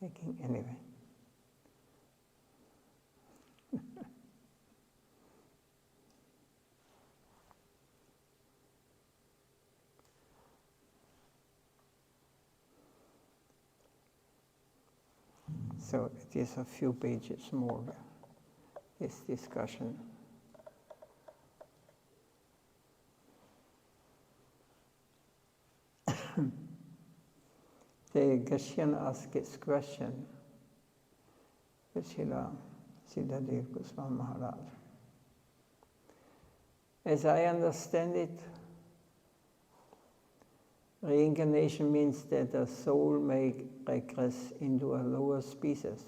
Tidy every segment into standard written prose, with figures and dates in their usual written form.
Taking anyway. So it is a few pages more, this discussion. The Goswami asked this question to Sridhar Goswami Maharaj. As I understand it, reincarnation means that a soul may regress into a lower species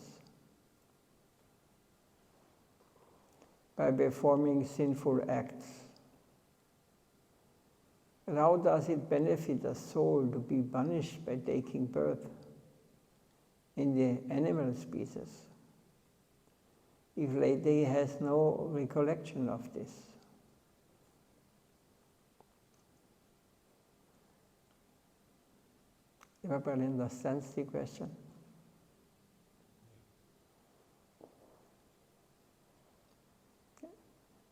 by performing sinful acts. But how does it benefit a soul to be punished by taking birth in the animal species if later he has no recollection of this? Everybody understands the question?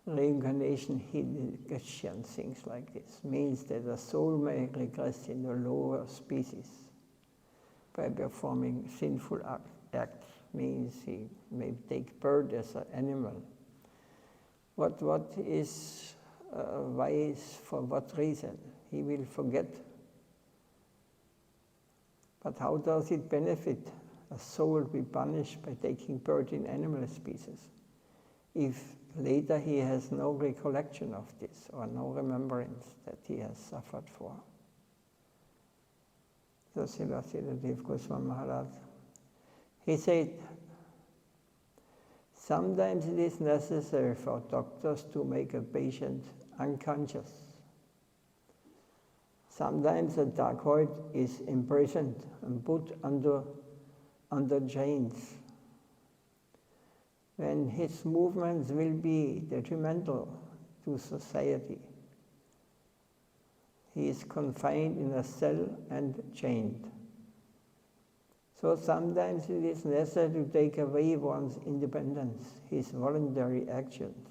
Reincarnation, Christian things like this, means that a soul may regress in a lower species by performing sinful acts, means he may take birth as an animal. What is wise for what reason? He will forget. But how does it benefit a soul to be punished by taking birth in animal species if later he has no recollection of this or no remembrance that he has suffered for? So Sridhar Goswami Maharaj, he said, sometimes it is necessary for doctors to make a patient unconscious. Sometimes a dacoit is imprisoned and put under chains. When his movements will be detrimental to society, he is confined in a cell and chained. So sometimes it is necessary to take away one's independence, his voluntary actions,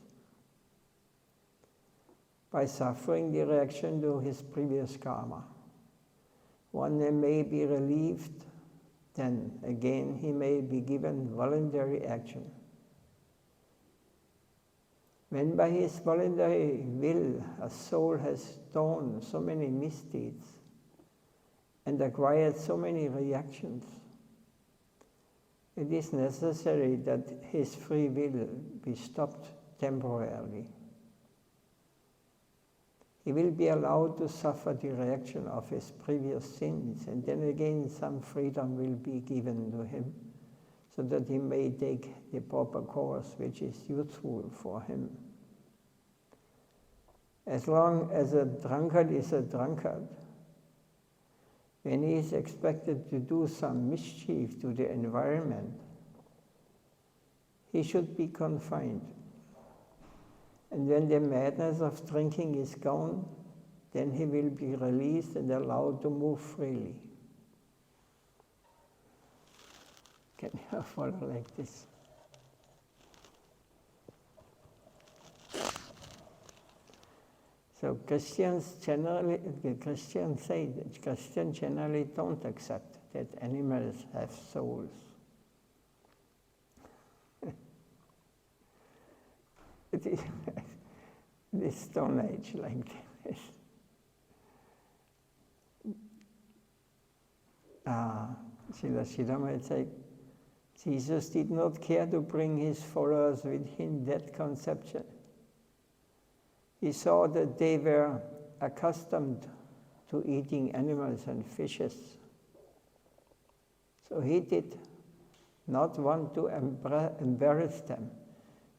by suffering the reaction to his previous karma. One may be relieved, then again he may be given voluntary action. When by his voluntary will a soul has done so many misdeeds and acquired so many reactions, it is necessary that his free will be stopped temporarily. He will be allowed to suffer the reaction of his previous sins, and then again some freedom will be given to him, so that he may take the proper course which is useful for him. As long as a drunkard is a drunkard, when he is expected to do some mischief to the environment, he should be confined. And when the madness of drinking is gone, then he will be released and allowed to move freely. Can you follow like this? So Christians say that Christians generally don't accept that animals have souls. It is this Stone Age like this. Sridhar said, Jesus did not care to bring his followers within that conception. He saw that they were accustomed to eating animals and fishes. So he did not want to embarrass them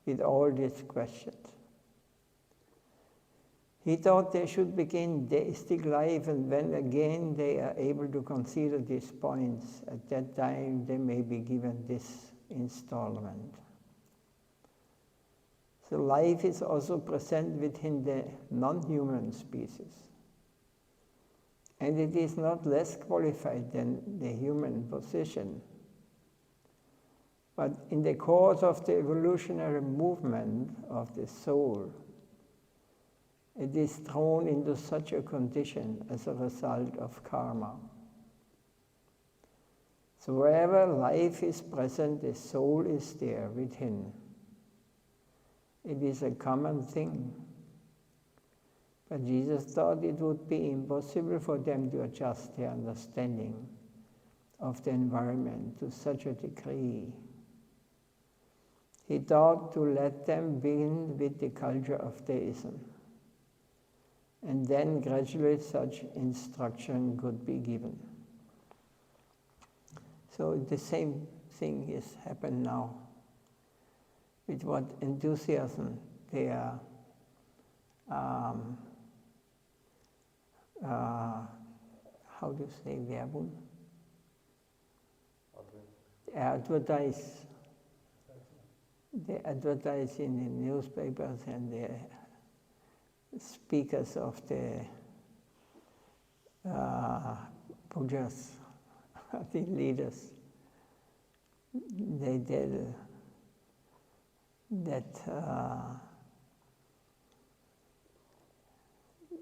with all these questions. He thought they should begin deistic life, and when again they are able to consider these points, at that time they may be given this installment. So life is also present within the non-human species. And it is not less qualified than the human position, But in the course of the evolutionary movement of the soul, it is thrown into such a condition as a result of karma. So wherever life is present, the soul is there within. It is a common thing. But Jesus thought it would be impossible for them to adjust their understanding of the environment to such a degree. He thought to let them begin with the culture of deism, and then gradually such instruction could be given. So the same thing has happened now. With what enthusiasm they are how do you say Werbung? They advertise in the newspapers and the speakers of the pujas, the leaders. They tell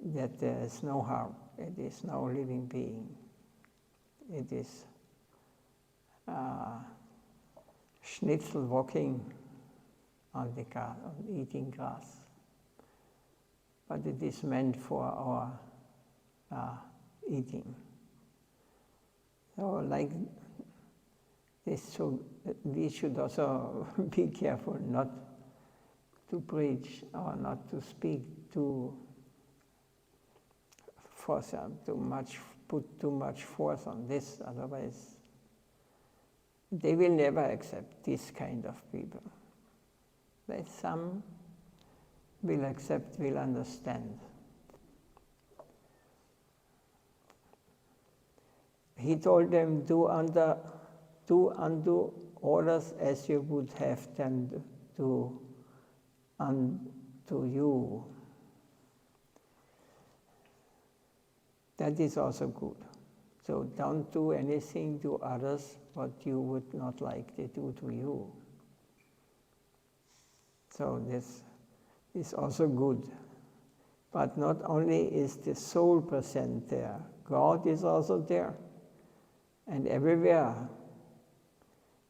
that there is no harm, it is no living being. It is schnitzel walking on the grass, eating grass. But it is meant for our eating. So like this, we should also be careful not to preach or not to speak put too much force on this, otherwise they will never accept this kind of people. But some will accept, will understand. He told them, do unto others as you would have them do unto you. That is also good. So don't do anything to others what you would not like they do to you. So this is also good. But not only is the soul present there, God is also there. And everywhere,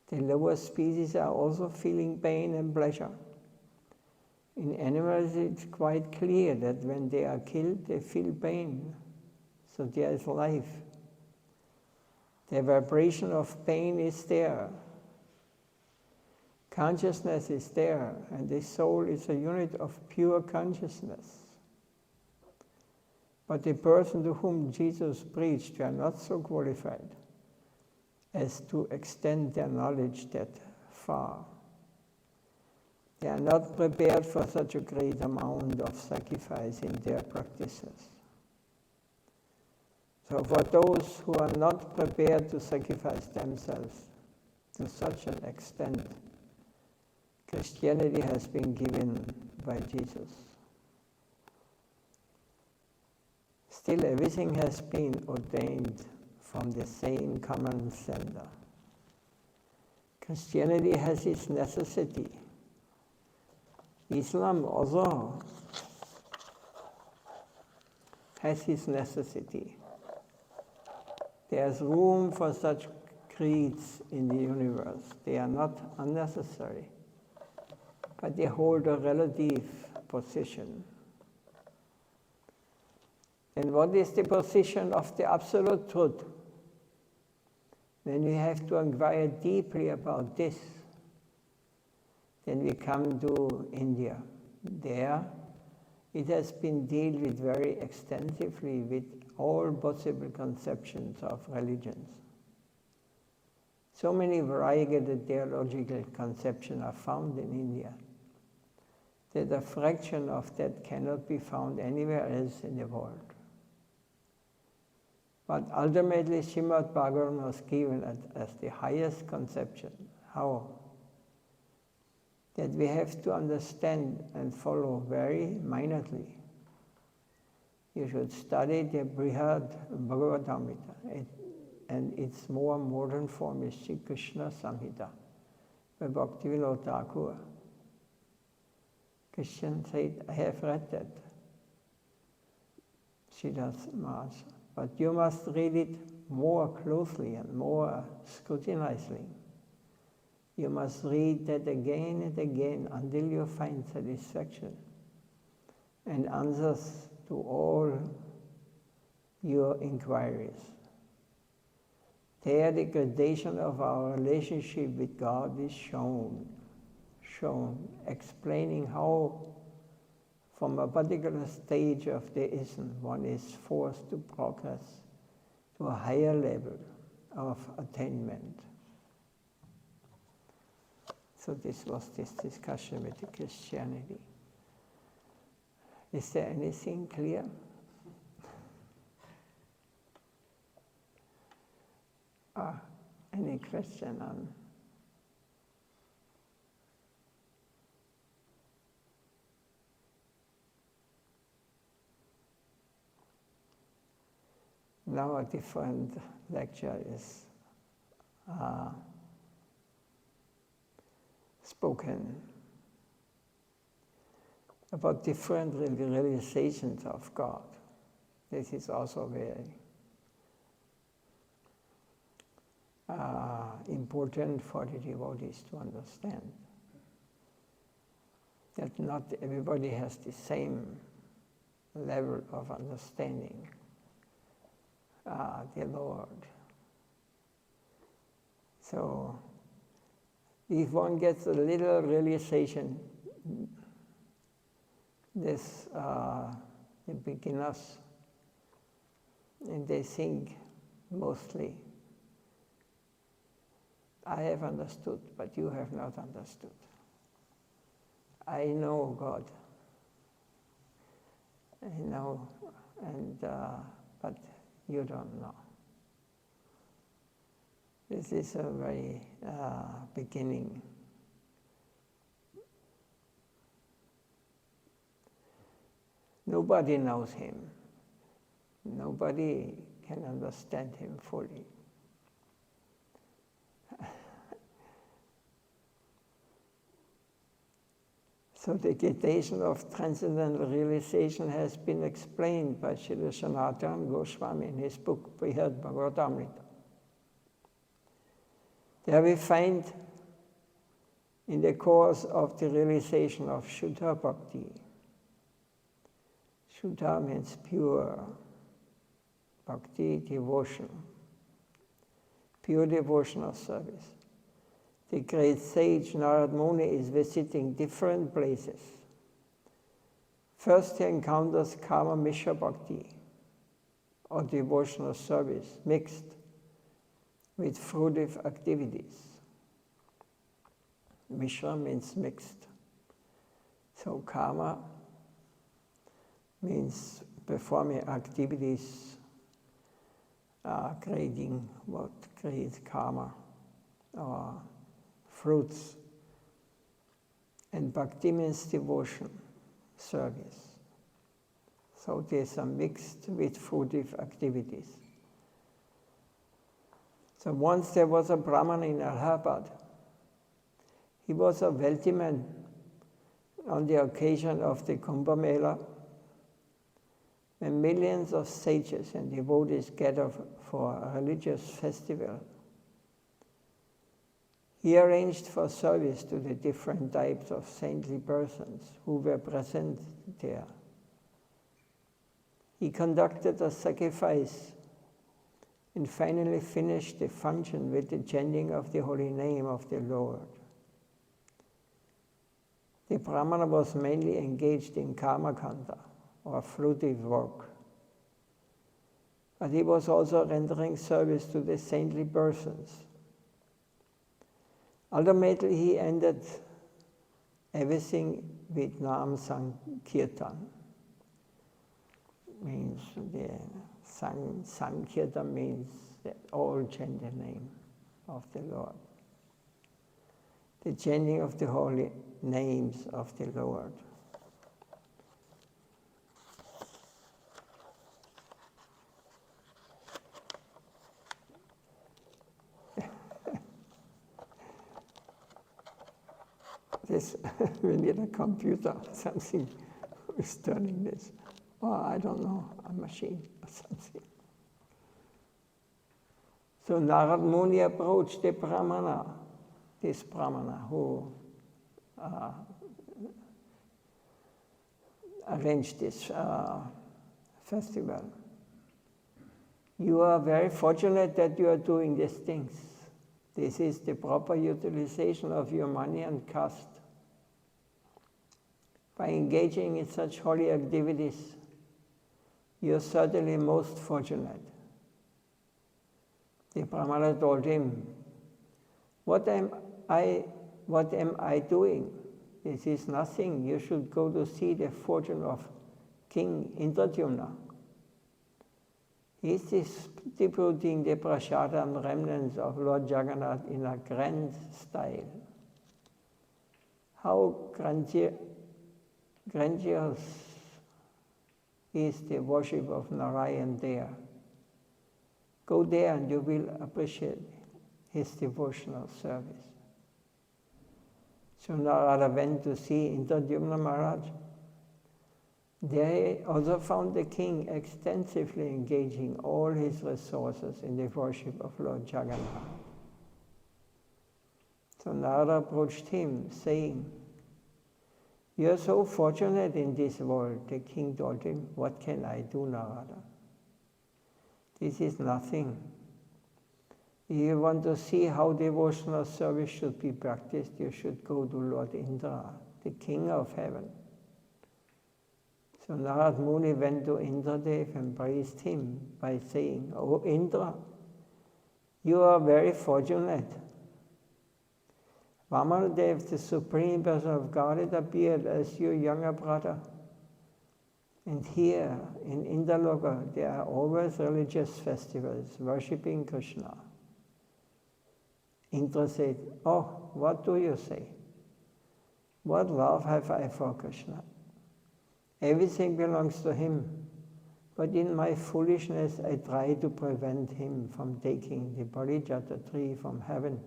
the lower species are also feeling pain and pleasure. In animals, it's quite clear that when they are killed, they feel pain. So there is life. The vibration of pain is there. Consciousness is there, and the soul is a unit of pure consciousness. But the person to whom Jesus preached were not so qualified as to extend their knowledge that far. They are not prepared for such a great amount of sacrifice in their practices. So for those who are not prepared to sacrifice themselves to such an extent, Christianity has been given by Jesus. Still, everything has been ordained from the same common center. Christianity has its necessity. Islam also has its necessity. There's room for such creeds in the universe. They are not unnecessary, but they hold a relative position. And what is the position of the absolute truth? When we have to inquire deeply about this, then we come to India. There, it has been dealt with very extensively with all possible conceptions of religions. So many variegated theological conceptions are found in India that a fraction of that cannot be found anywhere else in the world. But ultimately, Srimad Bhagavatam was given as the highest conception. How? That we have to understand and follow very minutely. You should study the Brihad Bhagavatamrita, and its more modern form is Sri Krishna Samhita, by Bhaktivinoda Thakur. Christian said, I have read that. Siddhartha Maharaj, but you must read it more closely and more scrutinizingly. You must read that again and again until you find satisfaction and answers to all your inquiries. There the gradation of our relationship with God is shown, explaining how from a particular stage of deism one is forced to progress to a higher level of attainment. So this was this discussion with the Christianity. Is there anything clear? Any question on? Now a different lecture is spoken about different realizations of God. This is also very important for the devotees to understand. That not everybody has the same level of understanding the Lord. So, if one gets a little realization, this the beginners, and they think mostly, I have understood, but you have not understood. I know God. I know, and but you don't know. This is a very beginning. Nobody knows him. Nobody can understand him fully. So the gradation of transcendental realization has been explained by Srila Sanatana Goswami in his book, Brihad Bhagavatamrita. There we find, in the course of the realization of Shuddha Bhakti, Shuddha means pure, Bhakti, devotion, pure devotional service. The great sage Narad Muni is visiting different places. First he encounters Kama Mishra Bhakti, or devotional service, mixed with fruitive activities. Mishra means mixed. So Kama means performing activities creating what creates karma, or fruits. And Bhakti means devotion, service. So these are mixed with fruitive activities. So once there was a Brahman in Allahabad. He was a wealthy man on the occasion of the Kumbh Mela, when millions of sages and devotees gather for a religious festival. He arranged for service to the different types of saintly persons who were present there. He conducted a sacrifice and finally finished the function with the chanting of the holy name of the Lord. The Brahmana was mainly engaged in karmakanda, or fruitive work. But he was also rendering service to the saintly persons. Ultimately, he ended everything with Nam Sankirtan. Means the Sankirtan means that all chant the name of the Lord. The chanting of the holy names of the Lord. this, we need a computer, something is turning this. Or I don't know, a machine or something. So Narad Muni approached the Brahmana, this Brahmana who arranged this festival. You are very fortunate that you are doing these things. This is the proper utilization of your money and caste. By engaging in such holy activities, you are certainly most fortunate. The Brahmana told him, what am I doing? This is nothing. You should go to see the fortune of King Indradyumna. He is distributing the prasada and remnants of Lord Jagannath in a grand style. How grandiose is the worship of Narayan there. Go there and you will appreciate his devotional service. So Narada went to see Indradyumna Maharaj. There he also found the king extensively engaging all his resources in the worship of Lord Jagannath. So Narada approached him, saying, you are so fortunate in this world. The king told him, what can I do, Narada? This is nothing. If you want to see how devotional service should be practiced, you should go to Lord Indra, the king of heaven. So Narad Muni went to Indradev and praised him by saying, O Indra, you are very fortunate. Vamanadev, the Supreme Person of Godhead, appeared as your younger brother. And here in Indaloka, there are always religious festivals worshipping Krishna. Indra said, oh, what do you say? What love have I for Krishna? Everything belongs to him. But in my foolishness, I try to prevent him from taking the Parijata tree from heaven.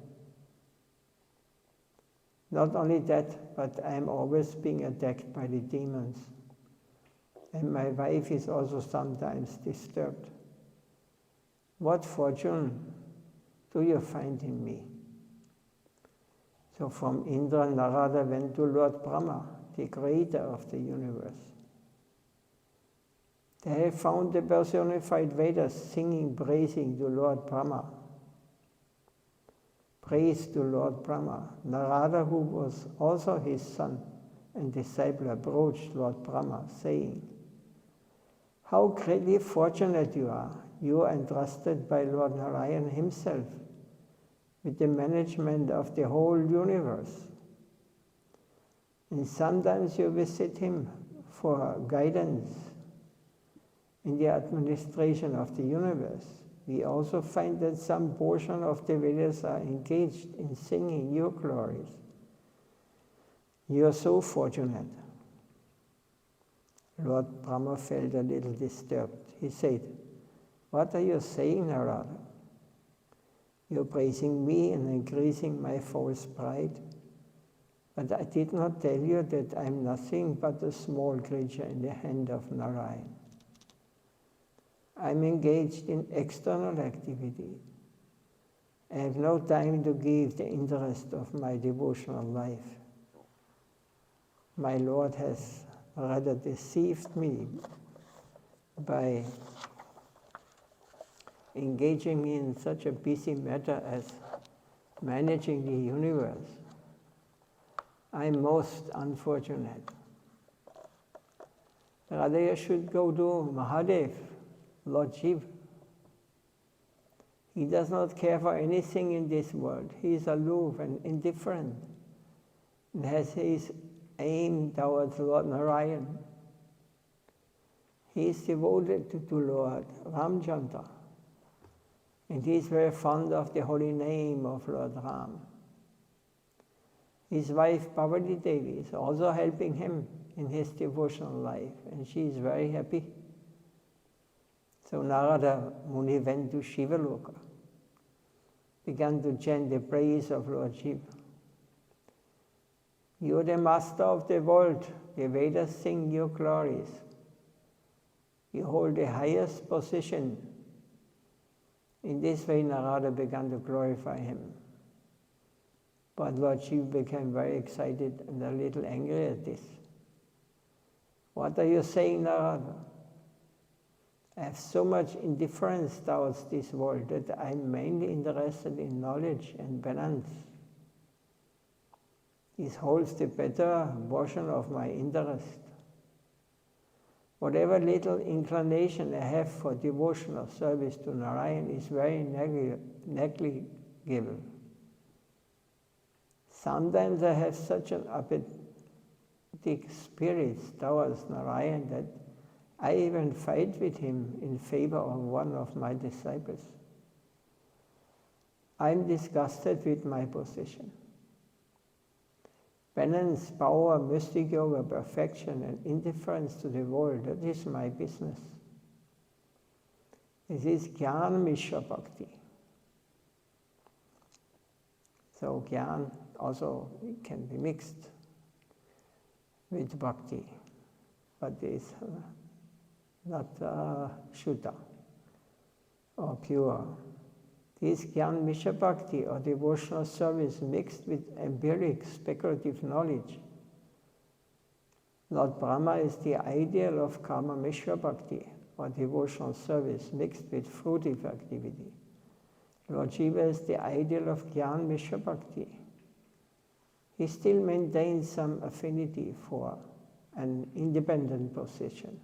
Not only that, but I am always being attacked by the demons. And my wife is also sometimes disturbed. What fortune do you find in me? So from Indra, Narada went to Lord Brahma, the creator of the universe. They found the personified Vedas singing, praising to Lord Brahma. Praise to Lord Brahma. Narada, who was also his son and disciple, approached Lord Brahma, saying, how greatly fortunate you are. You are entrusted by Lord Narayan himself with the management of the whole universe. And sometimes you visit him for guidance in the administration of the universe. We also find that some portion of the Vedas are engaged in singing your glories. You are so fortunate. Lord Brahma felt a little disturbed. He said, what are you saying, Narada? You're praising me and increasing my false pride. But I did not tell you that I'm nothing but a small creature in the hand of Narayan. I'm engaged in external activity. I have no time to give the interest of my devotional life. My Lord has rather deceived me by engaging me in such a busy matter as managing the universe. I'm most unfortunate. Rather, you should go to Mahadev, Lord Shiva. He does not care for anything in this world. He is aloof and indifferent and has his aim towards Lord Narayan. He is devoted to Lord Ramchandra, and he is very fond of the holy name of Lord Ram. His wife Parvati Devi is also helping him in his devotional life, and she is very happy. So Narada Muni went to Shivaloka, began to chant the praise of Lord Shiva. You are the master of the world. The Vedas sing your glories. You hold the highest position. In this way, Narada began to glorify him. But Lord Shiva became very excited and a little angry at this. What are you saying, Narada? I have so much indifference towards this world that I'm mainly interested in knowledge and balance. This holds the better portion of my interest. Whatever little inclination I have for devotional service to Narayan is very negligible. Sometimes I have such an apathetic spirit towards Narayan that I even fight with him in favor of one of my disciples. I am disgusted with my position. Balance, power, mystic yoga, perfection, and indifference to the world, that is my business. This is Jnana Mishra Bhakti. So Jnana also can be mixed with Bhakti, but it's not Shuddha or pure. This Jnana Mishra Bhakti, or devotional service mixed with empiric speculative knowledge. Lord Brahma is the ideal of Karma Mishra Bhakti, or devotional service mixed with fruitive activity. Lord Shiva is the ideal of Jnana Mishra Bhakti. He still maintains some affinity for an independent position,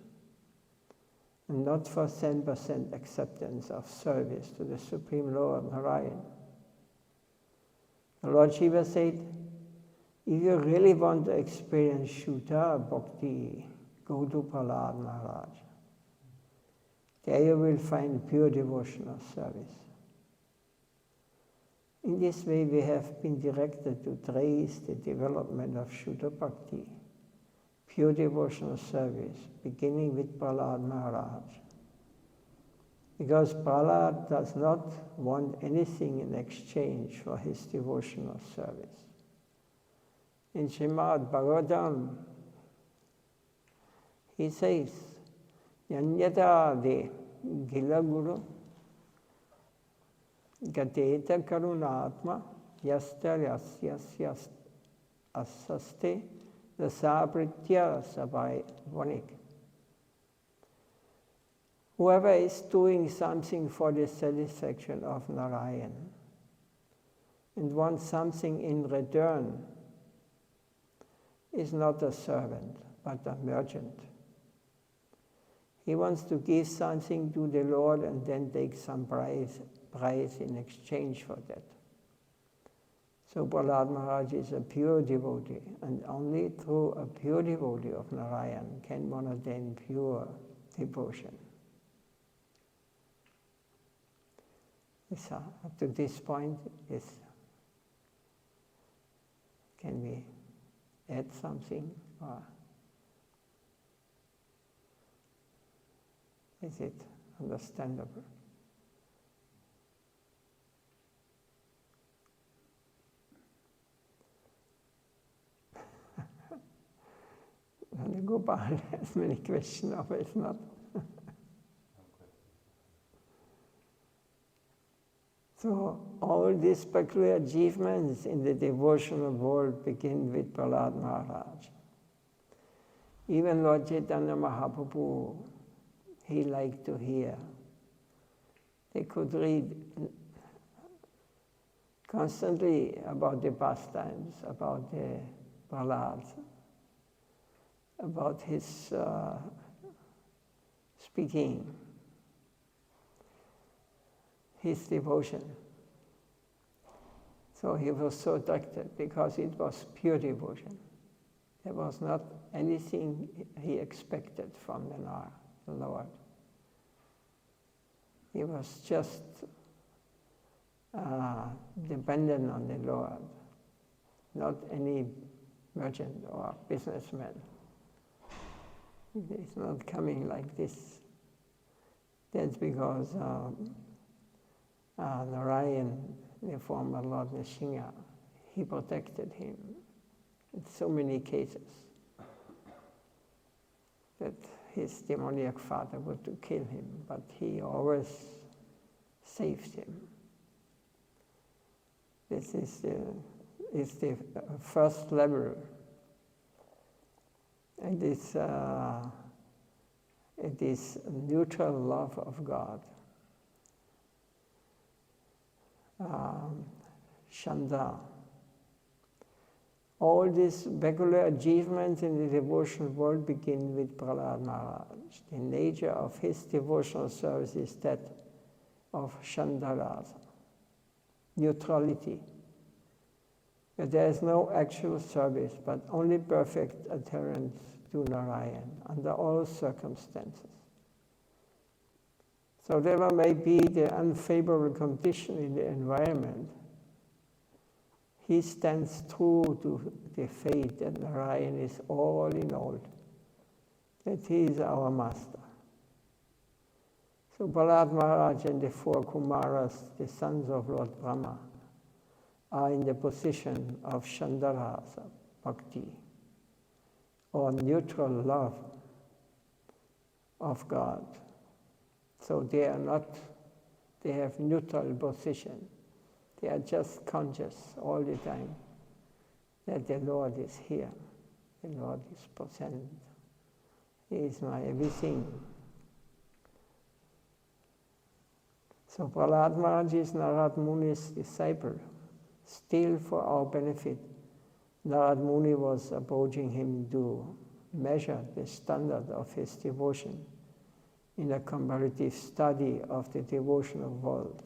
and not for 10% acceptance of service to the Supreme Lord Narayan. The Lord Shiva said, if you really want to experience Shuddha Bhakti, go to Prahlad Maharaj. There you will find pure devotional service. In this way we have been directed to trace the development of Shuddha Bhakti, pure devotional service, beginning with Prahlad Maharaj. Because Prahlad does not want anything in exchange for his devotional service. In Srimad Bhagavatam, he says, Yanyata de gilaguru gateta karunatma yasta yasyas asaste dasapritya sabai vanik. Whoever is doing something for the satisfaction of Narayan and wants something in return is not a servant, but a merchant. He wants to give something to the Lord and then take some price in exchange for that. So Prahlad Maharaj is a pure devotee, and only through a pure devotee of Narayan can one attain pure devotion. So up to this point, yes. Can we add something, or is it understandable? Gopal has many questions, but it's not. So all these peculiar achievements in the devotional world begin with Prahlad Maharaj. Even Lord Chaitanya Mahaprabhu, he liked to hear. They could read constantly about the pastimes, about the Prahlad, about his speaking, his devotion. So he was so attracted because it was pure devotion. There was not anything he expected from the Lord. He was just dependent on the Lord, not any merchant or businessman. It's not coming like this. That's because Narayan, the former Lord Nrsimha, he protected him in so many cases that his demoniac father wanted to kill him, but he always saved him. This is the first level. And it is neutral love of God. Chandra. All these regular achievements in the devotional world begin with Prahlad Maharaj. The nature of his devotional service is that of Chandalasa, neutrality. There is no actual service, but only perfect adherence to Narayan under all circumstances. So whatever may be the unfavorable condition in the environment, he stands true to the faith that Narayan is all in all, that he is our master. So Prahlad Maharaj and the four Kumaras, the sons of Lord Brahma, are in the position of Chandarasa, Bhakti, or neutral love of God. So they have neutral position. They are just conscious all the time that the Lord is here, the Lord is present. He is my everything. So Prahlad Maharaj is Narad Muni's disciple. Still for our benefit, Narad Muni was approaching him to measure the standard of his devotion in a comparative study of the devotional world.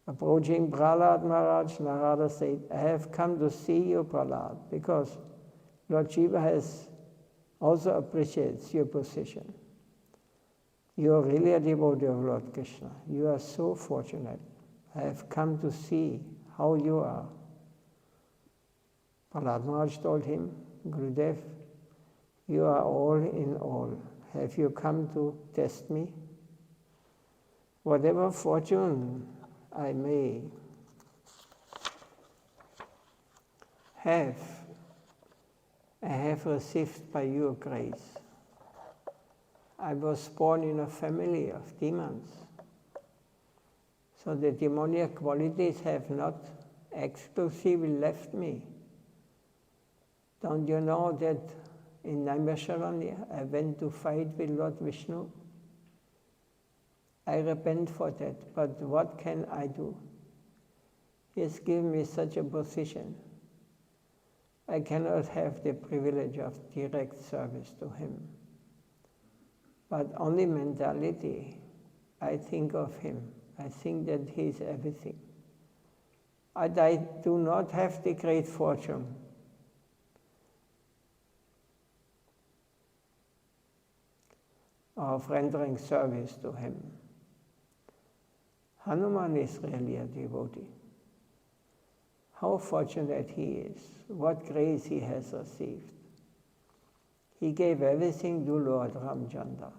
Approaching Prahlad Maharaj, Narada said, I have come to see you, Prahlad, because Lord Shiva also appreciates your position. You are really a devotee of Lord Krishna. You are so fortunate. I have come to see how you are. Prahlad Maharaj told him, Gurudev, you are all in all. Have you come to test me? Whatever fortune I may have, I have received by your grace. I was born in a family of demons. So the demoniac qualities have not exclusively left me. Don't you know that in Naimisharanya I went to fight with Lord Vishnu? I repent for that, but what can I do? He has given me such a position. I cannot have the privilege of direct service to him. But only mentality, I think of him. I think that he is everything. I do not have the great fortune of rendering service to him. Hanuman is really a devotee. How fortunate he is, what grace he has received. He gave everything to Lord Ramchandra.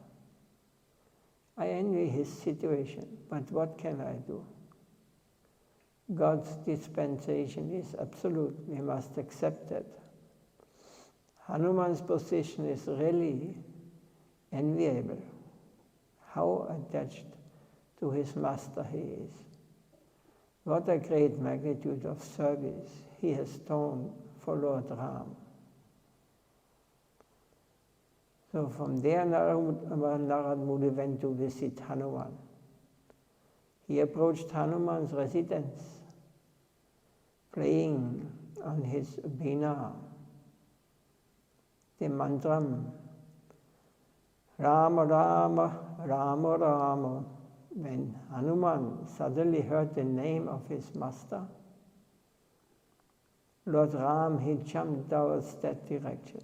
I envy his situation, but what can I do? God's dispensation is absolute. We must accept that. Hanuman's position is really enviable. How attached to his master he is. What a great magnitude of service he has done for Lord Ram. So from there, Narad Muni went to visit Hanuman. He approached Hanuman's residence, playing on his veena the mantram, Rama Rama, Rama Rama. When Hanuman suddenly heard the name of his master, Lord Ram, he jumped towards that direction.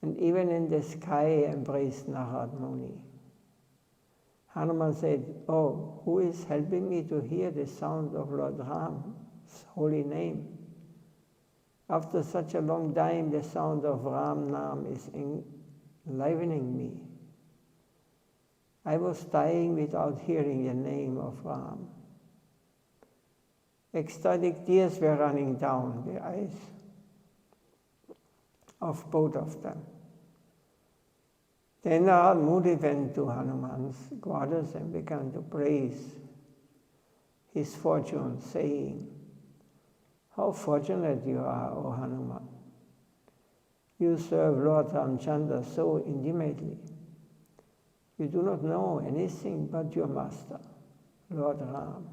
And even in the sky embraced Narad Muni. Hanuman said, oh, who is helping me to hear the sound of Lord Ram's holy name? After such a long time, the sound of Ram Nam is enlivening me. I was dying without hearing the name of Ram. Ecstatic tears were running down the eyes of both of them. Then Muni went to Hanuman's quarters and began to praise his fortune, saying, "How fortunate you are, O Hanuman! You serve Lord Ramchandra so intimately. You do not know anything but your master, Lord Ram.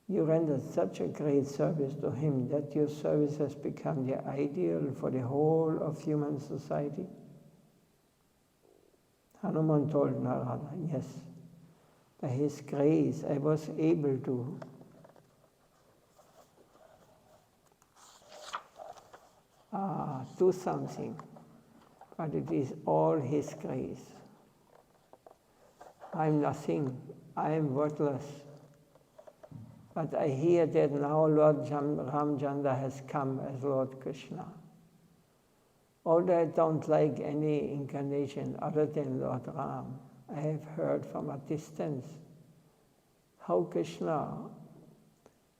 You rendered such a great service to him that your service has become the ideal for the whole of human society." Hanuman told Narada, "Yes, by his grace I was able to do something, but it is all his grace. I am nothing, I am worthless. But I hear that now Lord Ramchandra has come as Lord Krishna. Although I don't like any incarnation other than Lord Ram, I have heard from a distance how Krishna,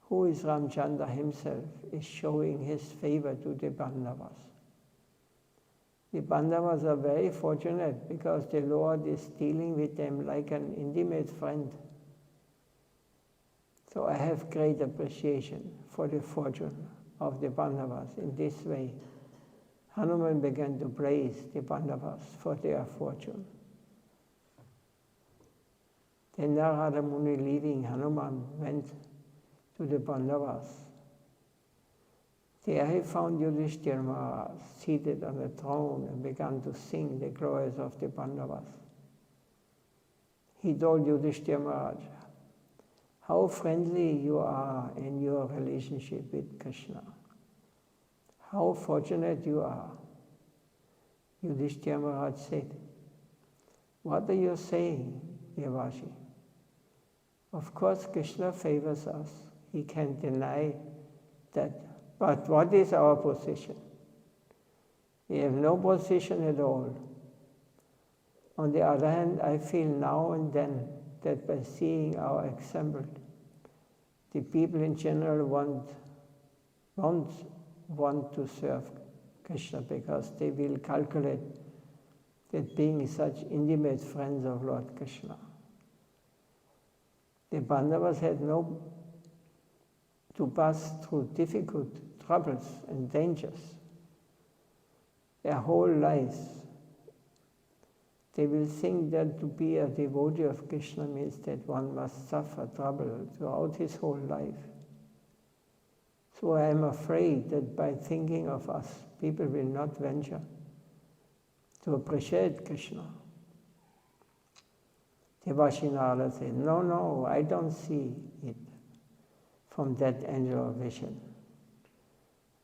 who is Ramchandra himself, is showing his favor to the Pandavas. The Pandavas are very fortunate because the Lord is dealing with them like an intimate friend. So I have great appreciation for the fortune of the Pandavas in this way. Hanuman began to praise the Pandavas for their fortune. Then Narada Muni, leaving Hanuman, went to the Pandavas. There he found Yudhishthira Maharaj seated on a throne and began to sing the glories of the Pandavas. He told Yudhishthira Maharaj how friendly you are in your relationship with Krishna. How fortunate you are. Yudhishthira Maharaj said, "What are you saying, Devashi? Of course Krishna favors us. He can't deny that. But what is our position? We have no position at all. On the other hand, I feel now and then that by seeing our example, the people in general won't want to serve Krishna because they will calculate that being such intimate friends of Lord Krishna. The Pandavas had to pass through difficult troubles and dangers their whole lives. They will think that to be a devotee of Krishna means that one must suffer trouble throughout his whole life. So I am afraid that by thinking of us, people will not venture to appreciate Krishna." Devashi Narada said, No, I don't see it from that angle of vision.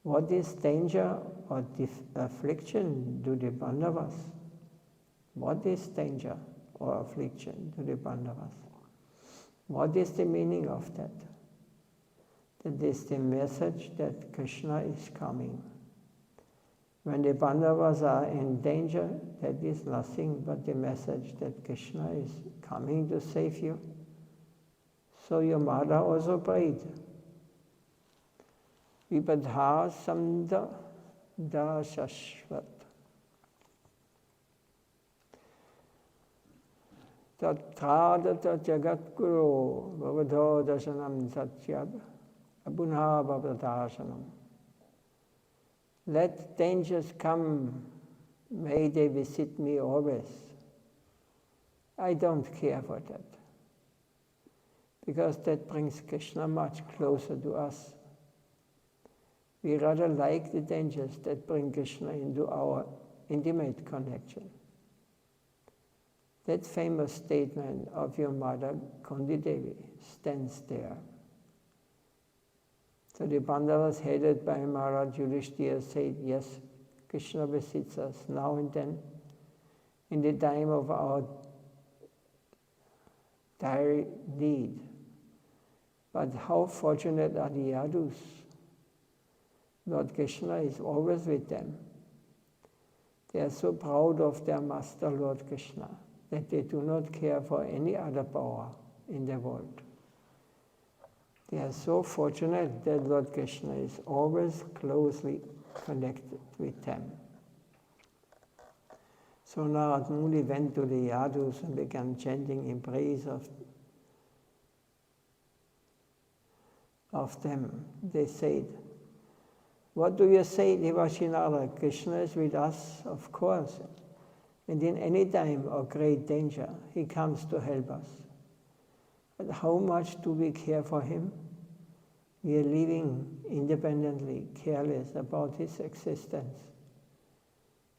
What is danger or affliction to the Pandavas? What is danger or affliction to the Pandavas? What is the meaning of that? That is the message that Krishna is coming. When the Pandavas are in danger, that is nothing but the message that Krishna is coming to save you. So your mother also prayed. Vibadha samda dasashvat. Tathadata jagatguru bhavadho dasanam satyad abunha bhavadasanam. Let dangers come, may they visit me always. I don't care for that, because that brings Krishna much closer to us. We rather like the dangers that bring Krishna into our intimate connection. That famous statement of your mother, Kundi Devi, stands there. So the Pandavas, headed by Maharaj Yudhishthira, said, yes, Krishna visits us now and then in the time of our dire need. But how fortunate are the Yadus? Lord Krishna is always with them. They are so proud of their master, Lord Krishna, that they do not care for any other power in the world. They are so fortunate that Lord Krishna is always closely connected with them. So Narad Muni went to the Yadus and began chanting in praise of them. They said, "What do you say, Devashinara? Krishna is with us, of course, and in any time of great danger, he comes to help us. But how much do we care for him? We are living independently, careless about his existence.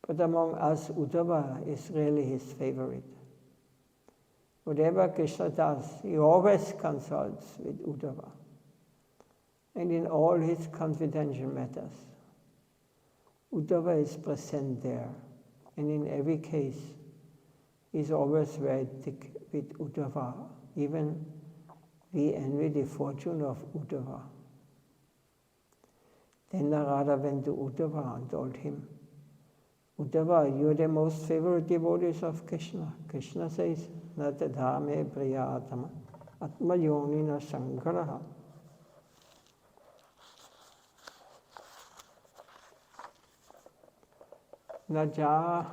But among us, Uddhava is really his favorite. Whatever Krishna does, he always consults with Uddhava, and in all his confidential matters. Uddhava is present there, and in every case, he is always very thick with Uddhava. Even we envy the fortune of Uddhava." Then Narada went to Uddhava and told him, "Uddhava, you are the most favorite devotees of Krishna." Krishna says, "Na tadha me priyatama atmayonina sankaraha." Na ja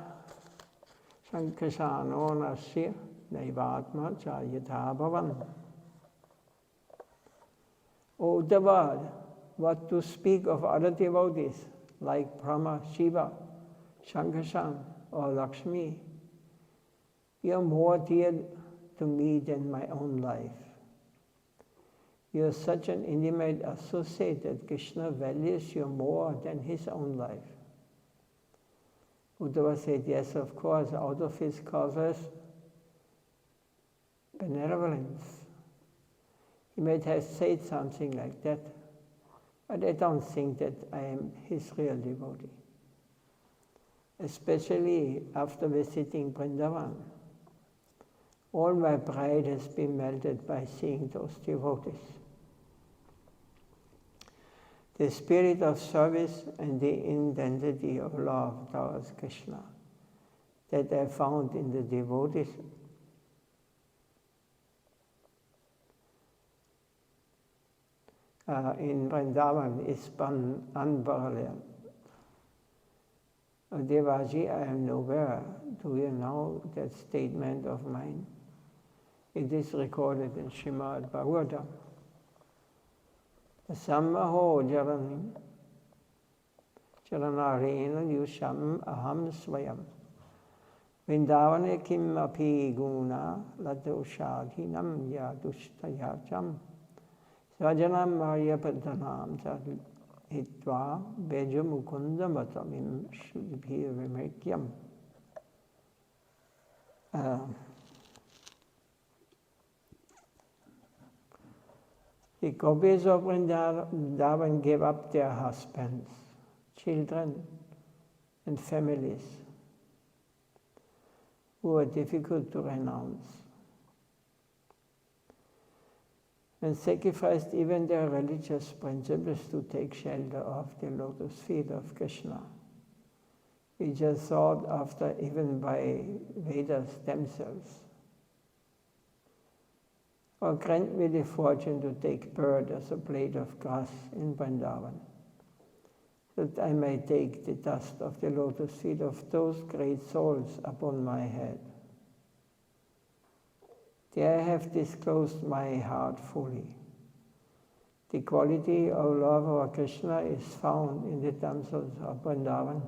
sankasano nasya naivatma cha yatha bhavan. O Uddhava, what to speak of other devotees like Brahma, Shiva, Shankarsan or Lakshmi? You are more dear to me than my own life. You are such an intimate associate that Krishna values you more than his own life. Uddhava said, "Yes, of course, out of his causeless benevolence." He might have said something like that, but I don't think that I am his real devotee. Especially after visiting Vrindavan. All my pride has been melted by seeing those devotees. The spirit of service and the intensity of love towards Krishna that I found in the devotees in Vrindavan is unparalleled. Devaji, I am nowhere. Do you know that statement of mine? It is recorded in Srimad Bhagavatam. Sammaho jaranarena yusham aham swayam. Vrindavane kim api guna ladoshadhinam yadushtayacham. Sajanam Marya Padhanam Hitva Bejamukunda Matamim Shubhiramekyam. The gopis of Vrindavan gave up their husbands, children, and families who were difficult to renounce, and sacrificed even their religious principles to take shelter of the lotus feet of Krishna, which are sought after even by Vedas themselves. Or grant me the fortune to take birth as a blade of grass in Vrindavan, that I may take the dust of the lotus feet of those great souls upon my head. There I have disclosed my heart fully. The quality of love for Krishna is found in the damsels of Vrindavan.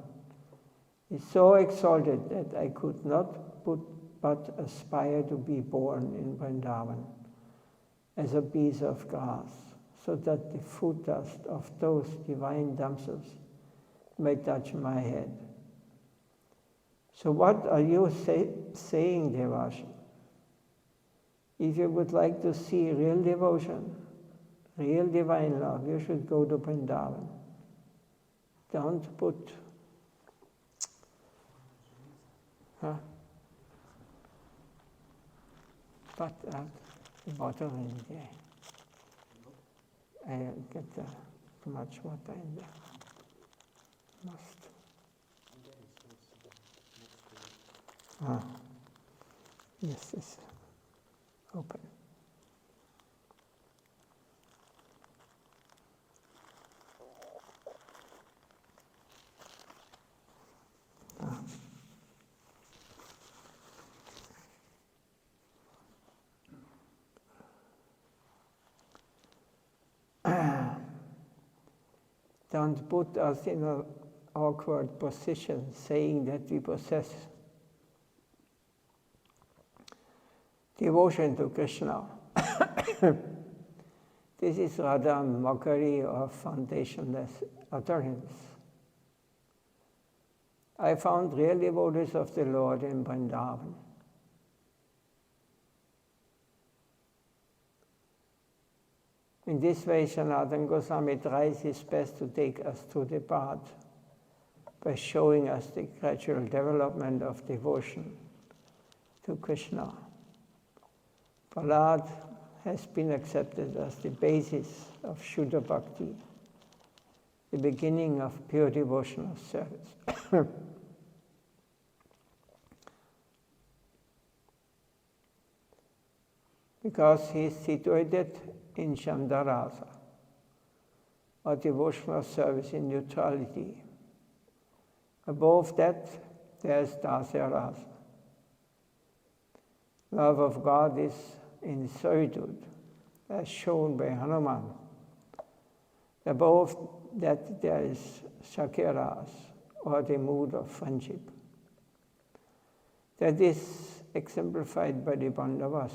It's so exalted that I could not but aspire to be born in Vrindavan as a piece of grass, so that the foot dust of those divine damsels may touch my head. So what are you saying, Devashi? If you would like to see real devotion, real divine love, you should go to Vrindavan. Don't put the water in there. I get too much water in there. Must. Yes, yes. Open. don't put us in an awkward position saying that we possess devotion to Krishna. This is rather a mockery of foundationless utterance. I found real devotees of the Lord in Vrindavan. In this way, Sanatana Goswami tries his best to take us to the path by showing us the gradual development of devotion to Krishna. Prahlad has been accepted as the basis of Shuddha Bhakti, the beginning of pure devotional service. Because he is situated in Chandarasa, or devotional service in neutrality. Above that, there is Dasya-rasa. Love of God is in solitude, as shown by Hanuman. Above that, there is Shakya-rasa, or the mood of friendship. That is exemplified by the Pandavas.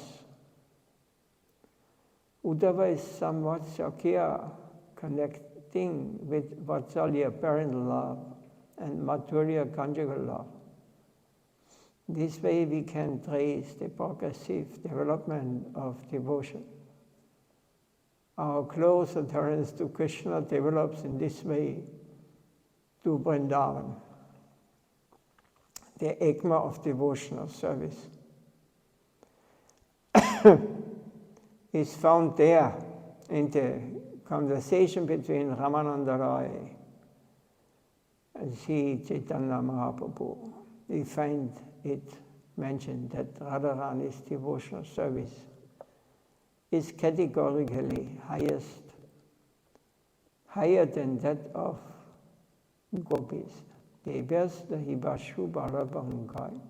Uddhava is somewhat Shakya, connecting with Vatsalya, parental love, and Madhurya, conjugal love. This way we can trace the progressive development of devotion. Our close adherence to Krishna develops in this way to Vrindavan, the ekma of devotional service. Is found there in the conversation between Ramananda Roy and Sri Chaitanya Mahaprabhu. We find it mentioned that Radharani's devotional service is categorically higher than that of gopis. Devyas dahibashu bharabangai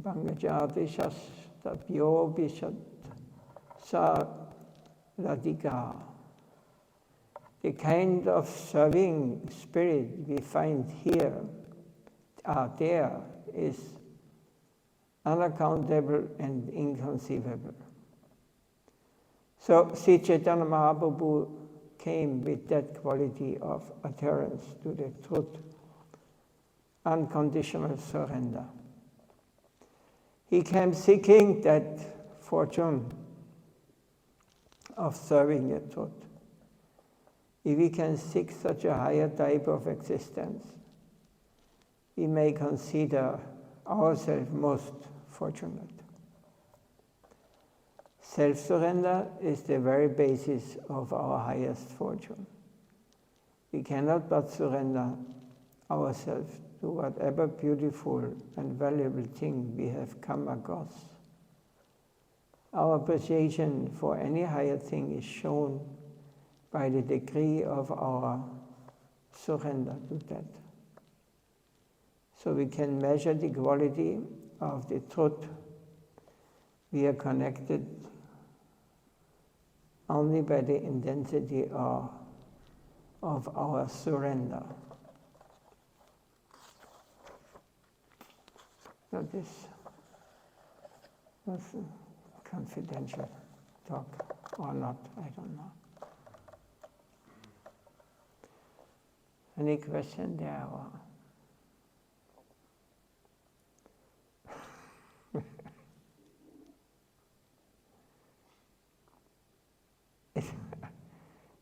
bangajadishas tapyo vishat sa radhika. The kind of serving spirit we find here, there, is unaccountable and inconceivable. So Sri Chaitanya Mahaprabhu came with that quality of adherence to the truth, unconditional surrender. He came seeking that fortune of serving the truth. If we can seek such a higher type of existence, we may consider ourselves most fortunate. Self-surrender is the very basis of our highest fortune. We cannot but surrender ourselves to whatever beautiful and valuable thing we have come across. Our appreciation for any higher thing is shown by the degree of our surrender to that. So we can measure the quality of the truth. We are connected only by the intensity of our surrender. So this was a confidential talk or not, I don't know. Any question there? Or?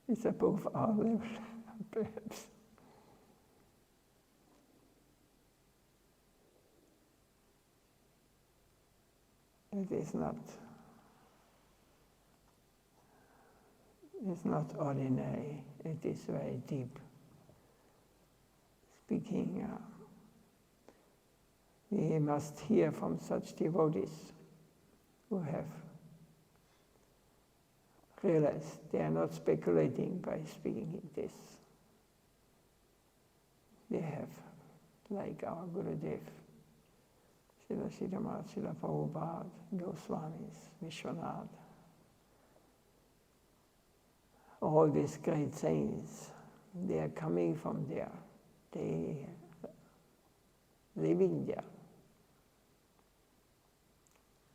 It's above our level, perhaps. It is not. It's not ordinary. It is very deep. Speaking, we must hear from such devotees who have realized they are not speculating by speaking in this. They have, like our Gurudev, Srila Sridhar, Srila Prabhupada, Goswamis, Vishwanath, all these great saints, they are coming from there. They are living there.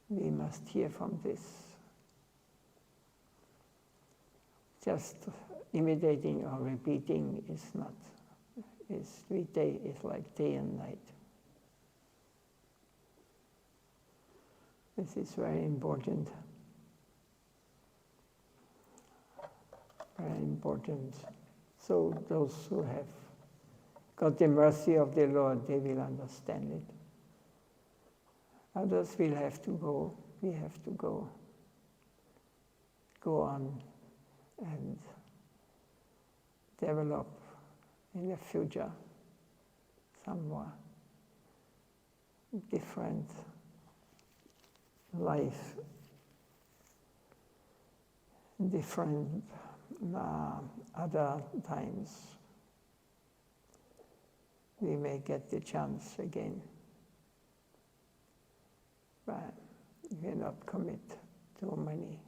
We must hear from this. Just imitating or repeating is not. It's like day and night. This is very important. Very important. So those who have got the mercy of the Lord, they will understand it. Others will have to go. We have to go on and develop in the future some more different life, different other times. We may get the chance again, but we cannot commit too many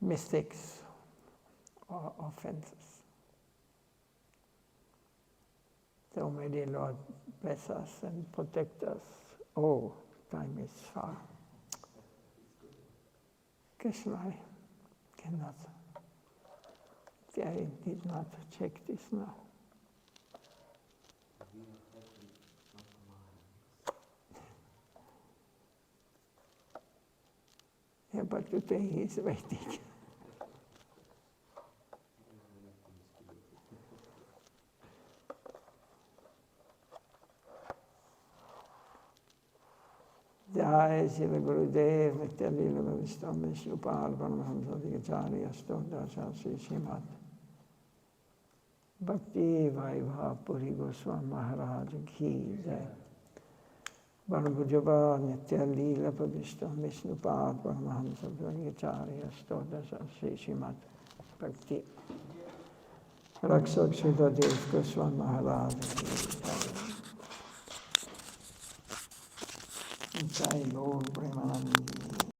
mistakes or offenses. So may the Lord bless us and protect us. Oh, time is far. Krishna, I cannot. I did not check this now. Yeah, but today he is waiting. Jai Srila Gurudev Nityalila Bhavistam Vishnupad Paramahamsa Digacharya Stodasha Sri Srimad Bhakti Vaibhav Puri Goswami Maharaj Ki Jai Parambhujaba Nityalila Bhavistam Vishnupad Paramahamsa Digacharya Stodasha Sri Srimad Bhakti Rakshak Sridadev Goswami Maharaj Ki Jai Jai Lord Premanand